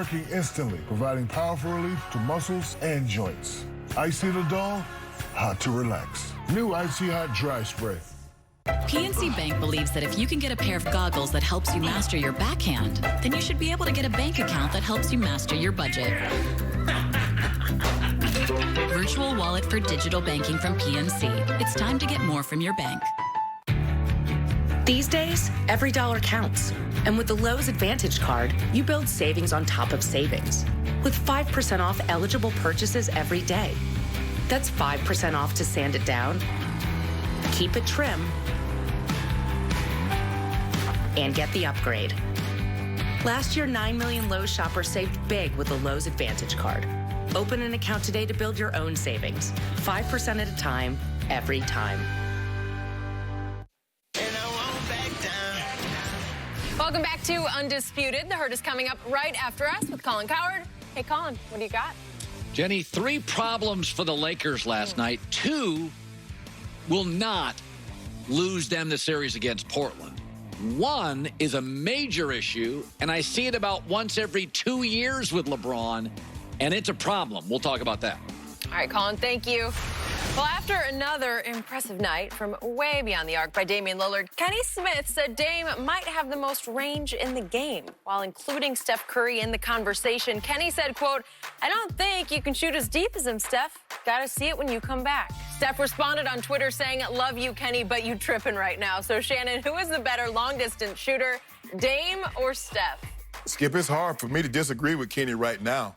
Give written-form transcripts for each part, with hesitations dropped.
working instantly, providing powerful relief to muscles and joints. Icy the dull, hot to relax. New Icy Hot Dry Spray. PNC Bank believes that if you can get a pair of goggles that helps you master your backhand, then you should be able to get a bank account that helps you master your budget. Virtual wallet for digital banking from PNC. It's time to get more from your bank. These days, every dollar counts. And with the Lowe's Advantage card, you build savings on top of savings. With 5% off eligible purchases every day. That's 5% off to sand it down, keep it trim, and get the upgrade. Last year, 9 million Lowe's shoppers saved big with the Lowe's Advantage card. Open an account today to build your own savings. 5% at a time, every time. Welcome back to Undisputed. The Herd is coming up right after us with Colin Cowherd. Hey, Colin, what do you got? Jenny, 3 problems for the Lakers last night. 2 will not lose them the series against Portland. 1 is a major issue, and I see it about once every 2 years with LeBron, and it's a problem. We'll talk about that. All right, Colin, thank you. Well, after another impressive night from way beyond the arc by Damian Lillard, Kenny Smith said Dame might have the most range in the game. While including Steph Curry in the conversation, Kenny said, quote, "I don't think you can shoot as deep as him, Steph. Gotta see it when you come back." Steph responded on Twitter saying, "Love you, Kenny, but you tripping right now." So, Shannon, who is the better long-distance shooter, Dame or Steph? Skip, it's hard for me to disagree with Kenny right now.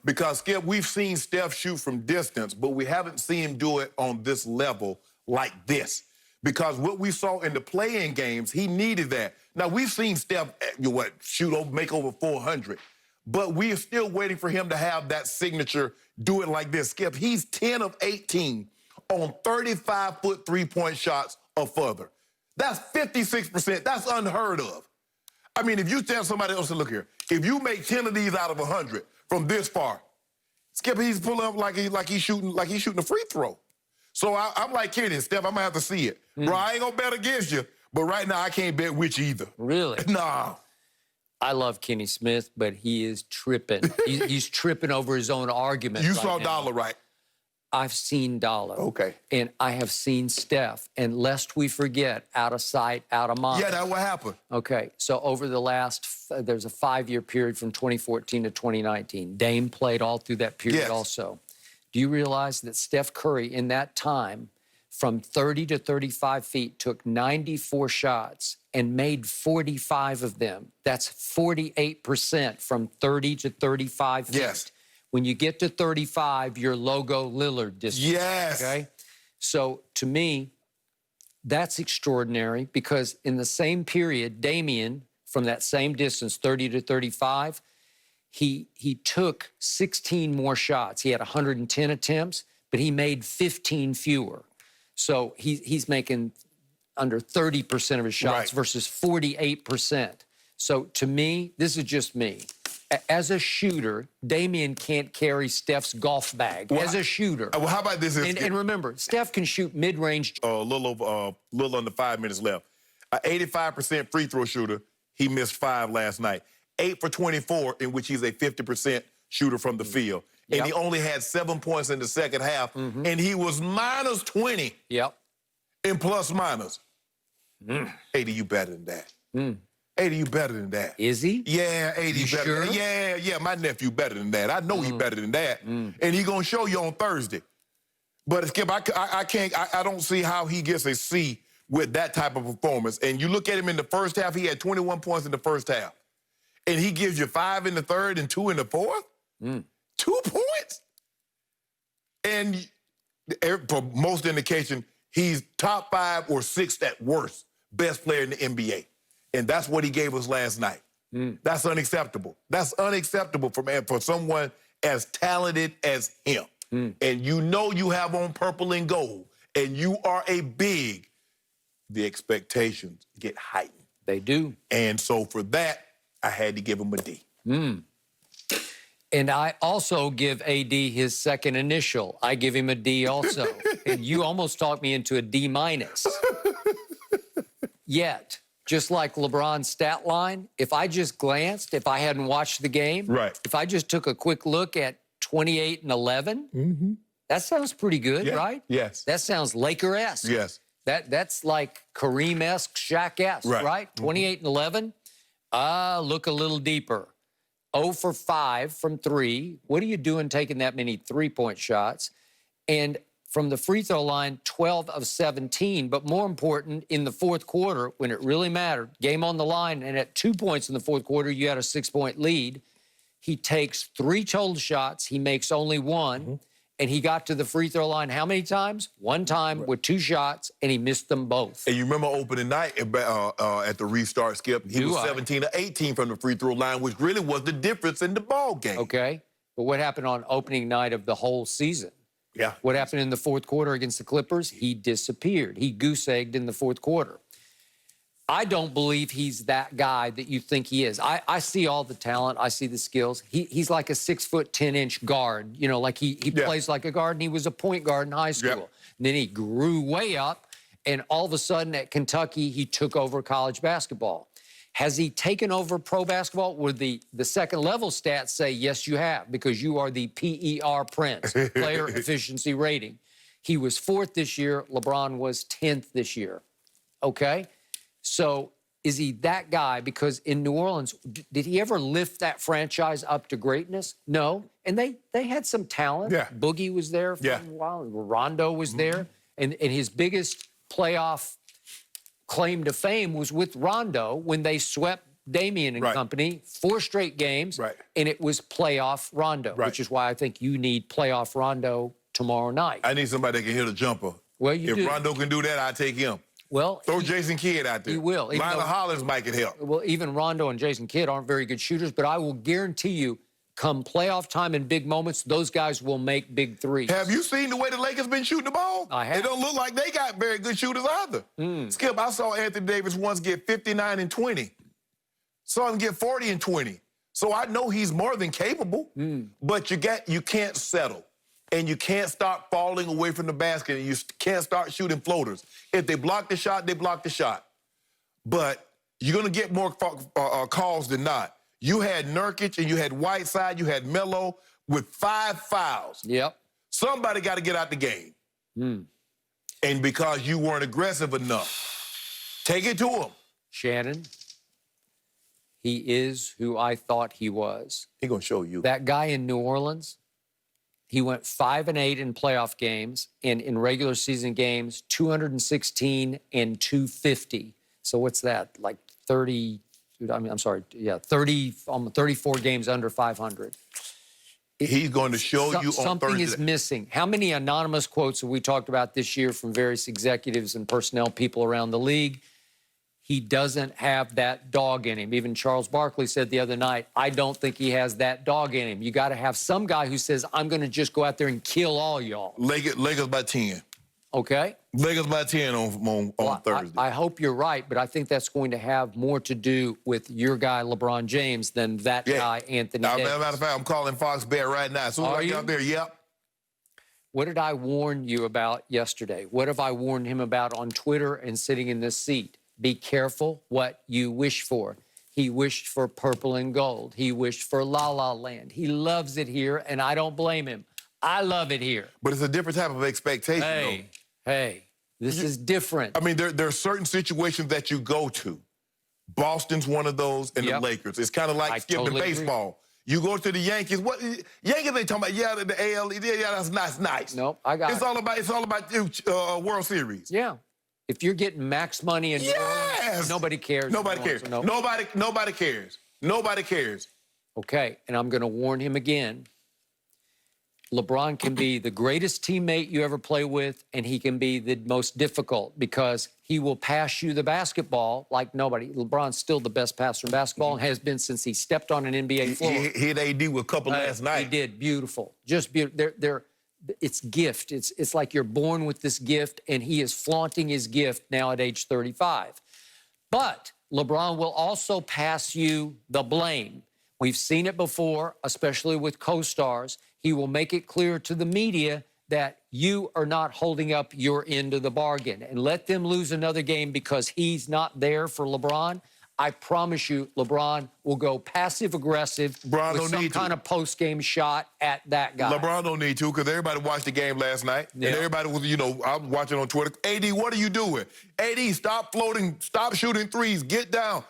Because, Skip, we've seen Steph shoot from distance, but we haven't seen him do it on this level like this. Because what we saw in the play-in games, he needed that. Now, we've seen Steph, make over 400. But we are still waiting for him to have that signature, do it like this. Skip, he's 10 of 18 on 35-foot three-point shots or further. That's 56%. That's unheard of. I mean, if you tell somebody else to look here, if you make 10 of these out of 100 from this far, Skip, he's pulling up like he's shooting a free throw. So I'm like Kenny, Steph, I'm gonna have to see it. Bro, I ain't gonna bet against you, but right now I can't bet with you either. Really? Nah. I love Kenny Smith, but he is tripping. He's tripping over his own argument. You right saw now. Dollar, right? I've seen Dollar. Okay. And I have seen Steph. And lest we forget, out of sight, out of mind. Yeah, that's what happened. Okay, so over the last, there's a 5-year period from 2014 to 2019. Dame played all through that period also. Do you realize that Steph Curry in that time, from 30 to 35 feet, took 94 shots and made 45 of them? That's 48% from 30 to 35 feet. Yes. When you get to 35, you're logo Lillard distance. Yes. Okay? So to me, that's extraordinary because in the same period, Damian, from that same distance, 30 to 35, he took 16 more shots. He had 110 attempts, but he made 15 fewer. So he's making under 30% of his shots versus 48%. So to me, this is just me. As a shooter, Damian can't carry Steph's golf bag. As a shooter. Well, how about this? And remember, Steph can shoot mid-range. A little under 5 minutes left. An 85% free throw shooter. He missed 5 last night. 8 for 24, in which he's a 50% shooter from the field. And he only had 7 points in the second half. And he was minus 20 in plus minus. AD, you better than that. AD, you better than that. Is he? Yeah, AD You better. sure? Yeah, my nephew better than that. I know he better than that. And he gonna show you on Thursday. But Skip, I don't see how he gets a C with that type of performance. And you look at him in the first half, he had 21 points in the first half. And he gives you 5 in the third and 2 in the fourth? 2 points? And for most indication, he's top 5 or 6 at worst, best player in the NBA. And that's what he gave us last night. That's unacceptable. That's unacceptable for someone as talented as him. And you know you have on purple and gold, and you are a big, the expectations get heightened. They do. And so for that, I had to give him a D. And I also give AD his second initial. I give him a D also. And you almost talked me into a D minus. Yet, just like LeBron's stat line, if I just glanced, if I hadn't watched the game, Right. if I just took a quick look at 28 and 11, that sounds pretty good, Yeah. right? Yes. That sounds Laker-esque. Yes. That's like Kareem-esque, Shaq-esque, right? 28 and 11. Look a little deeper. 0 for 5 from 3. What are you doing taking that many three-point shots? And from the free throw line, 12 of 17. But more important, in the fourth quarter, when it really mattered, game on the line, and at 2 points in the fourth quarter, you had a 6-point lead. He takes 3 total shots. He makes only 1. And he got to the free throw line how many times? 1 time with 2 shots, and he missed them both. And you remember opening night at the restart, Skip? He was 17 to 18 from the free throw line, which really was the difference in the ball game. Okay. But what happened on opening night of the whole season? Yeah. What happened in the fourth quarter against the Clippers? He disappeared. He goose-egged in the fourth quarter. I don't believe he's that guy that you think he is. I see all the talent. I see the skills. He's like a 6'10" guard. You know, like he plays like a guard, and he was a point guard in high school. And then he grew way up, and all of a sudden at Kentucky, he took over college basketball. Has he taken over pro basketball? Would the second level stats say, yes, you have, because you are the PER Prince, player efficiency rating. He was 4th this year. LeBron was 10th this year. Okay? So is he that guy? Because in New Orleans, did he ever lift that franchise up to greatness? No. And they had some talent. Yeah. Boogie was there for a while. Rondo was there. And his biggest playoff claim to fame was with Rondo when they swept Damian and company 4 straight games. And it was playoff Rondo, which is why I think you need playoff Rondo tomorrow night. I need somebody that can hit a jumper. Well, you do. If Rondo can do that, I'll take him. Well, throw Jason Kidd out there. He will. Lionel Hollins might can help. Well, even Rondo and Jason Kidd aren't very good shooters, but I will guarantee you, come playoff time in big moments, those guys will make big threes. Have you seen the way the Lakers been shooting the ball? I have. It don't look like they got very good shooters either. Skip, I saw Anthony Davis once get 59 and 20. Saw him get 40 and 20. So I know he's more than capable, but you can't settle. And you can't start falling away from the basket, and you can't start shooting floaters. If they block the shot, they block the shot. But you're going to get more calls than not. You had Nurkic, and you had Whiteside, you had Melo with 5 fouls. Yep. Somebody got to get out the game. And because you weren't aggressive enough, take it to him. Shannon, he is who I thought he was. He's going to show you. That guy in New Orleans, he went 5-8 in playoff games, and in regular season games, 216 and 250. So what's that? Like 30, I'm sorry, 30, almost 34 games under 500. He's going to show you on something Thursday. is missing. How many anonymous quotes have we talked about this year from various executives and personnel people around the league? He doesn't have that dog in him. Even Charles Barkley said the other night, I don't think he has that dog in him. You got to have some guy who says, I'm going to just go out there and kill all y'all. Lakers by 10. Okay? Lakers by 10 on Thursday. I hope you're right, but I think that's going to have more to do with your guy, LeBron James, than that guy, Anthony Davis. As a matter of fact, I'm calling Fox Bear right now. As soon as I get up there, What did I warn you about yesterday? What have I warned him about on Twitter and sitting in this seat? Be careful what you wish for. He wished for purple and gold. He wished for La La Land. He loves it here, and I don't blame him. I love it here. But it's a different type of expectation, Hey, this is different. I mean, there are certain situations that you go to. Boston's one of those, and the Lakers. It's kind of like skipping baseball. You go to the Yankees. What Yankees they talking about? The AL. Yeah, that's nice. Nope, I got it. It's all about World Series. Yeah. If you're getting max money in New Orleans, nobody cares. Nobody cares. Nobody cares. Nobody cares. Okay, and I'm going to warn him again. LeBron can be the greatest teammate you ever play with, and he can be the most difficult because he will pass you the basketball like nobody. LeBron's still the best passer in basketball and has been since he stepped on an NBA floor. He hit AD with a couple last night. He did. Beautiful. Just beautiful. It's gift. It's like you're born with this gift, and he is flaunting his gift now at age 35. But LeBron will also pass you the blame. We've seen it before, especially with co-stars. He will make it clear to the media that you are not holding up your end of the bargain and let them lose another game because he's not there for LeBron, I promise you LeBron will go passive-aggressive with some kind of post-game shot at that guy. LeBron don't need to because everybody watched the game last night. Yeah. And everybody was, you know, I was watching on Twitter. AD, what are you doing? AD, stop floating, stop shooting threes, get down.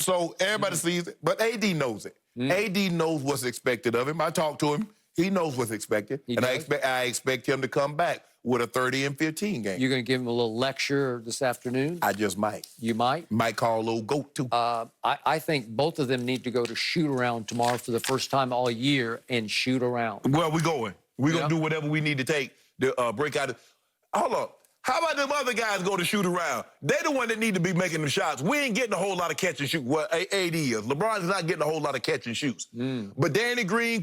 So everybody sees it, but AD knows it. AD knows what's expected of him. I talked to him. He knows what's expected. I expect him to come back with a 30 and 15 game. You're going to give him a little lecture this afternoon? I just might. You might? Might call a little goat, too. I think both of them need to go to shoot-around tomorrow for the first time all year and shoot around. Well, we're going. We're going to do whatever we need to take to break out. Hold up. How about them other guys go to shoot around? They're the one that need to be making the shots. We ain't getting a whole lot of catch and shoot. Well, AD is. LeBron is not getting a whole lot of catch and shoots. But Danny Green,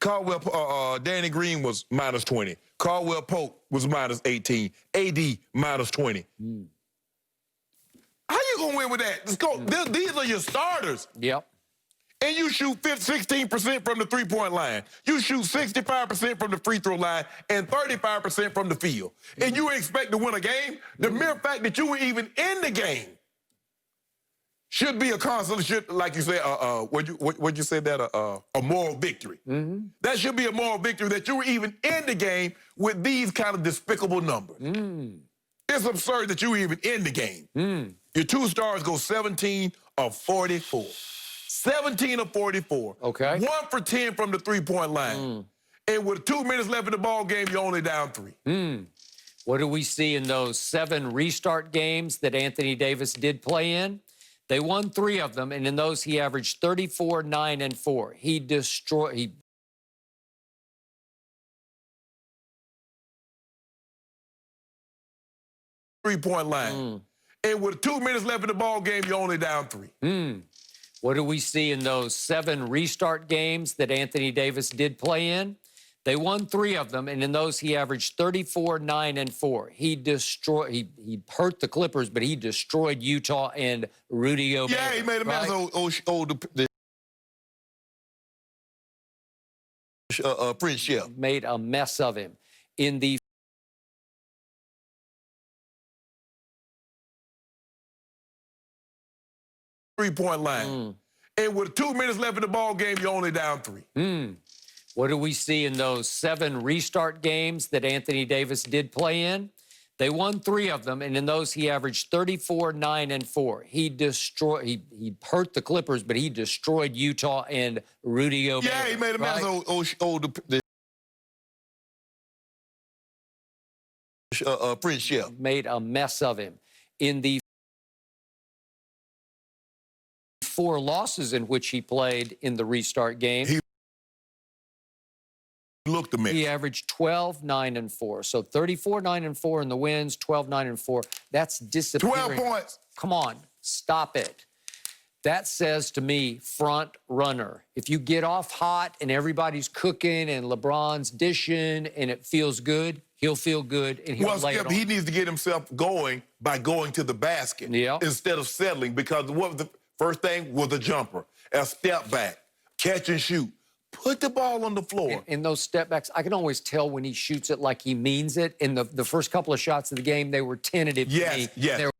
Danny Green was minus 20. Caldwell Pope was minus 18. AD minus 20. How you going to win with that? Let's go. These are your starters. Yep. And you shoot 16% from the three-point line. You shoot 65% from the free throw line and 35% from the field. And you expect to win a game? The mere fact that you were even in the game should be a consolation, like you said, what'd you say that, a moral victory. That should be a moral victory that you were even in the game with these kind of despicable numbers. It's absurd that you were even in the game. Your two stars go 17 of 44. 17 of 44. Okay. 1 for 10 from the three-point line. And with 2 minutes left in the ball game, you're only down 3. What do we see in those 7 restart games that Anthony Davis did play in? They won 3 of them, and in those he averaged 34, 9, and 4. He destroyed. Three-point line. And with 2 minutes left in the ball game, you're only down 3. What do we see in those 7 restart games that Anthony Davis did play in? They won 3 of them, and in those he averaged 34, 9, and 4. He destroyed. He hurt the Clippers, but he destroyed Utah and Rudy Gobert. Yeah, he made a mess of friendship. Made a mess of him. In the three-point line. And with 2 minutes left in the ball game, you're only down 3. What do we see in those 7 restart games that Anthony Davis did play in? They won 3 of them, and in those he averaged 34, 9, and 4. He destroyed. He hurt the Clippers, but he destroyed Utah and Rudy Gobert. Yeah, he made a mess of friendship. Made a mess of him. In the 4 losses in which he played in the restart game, He looked a mess. he averaged 12, 9, and 4. So 34, 9, and 4 in the wins, 12, 9, and 4. That's disappearing. 12 points. Come on, stop it. That says to me, front runner. If you get off hot and everybody's cooking and LeBron's dishing and it feels good, he'll feel good and he'll lay it on. He needs to get himself going by going to the basket instead of settling, because what was the first thing was a jumper, a step back, catch and shoot. Put the ball on the floor. In those step backs, I can always tell when he shoots it like he means it. In the first couple of shots of the game, they were tentative to me. Yes.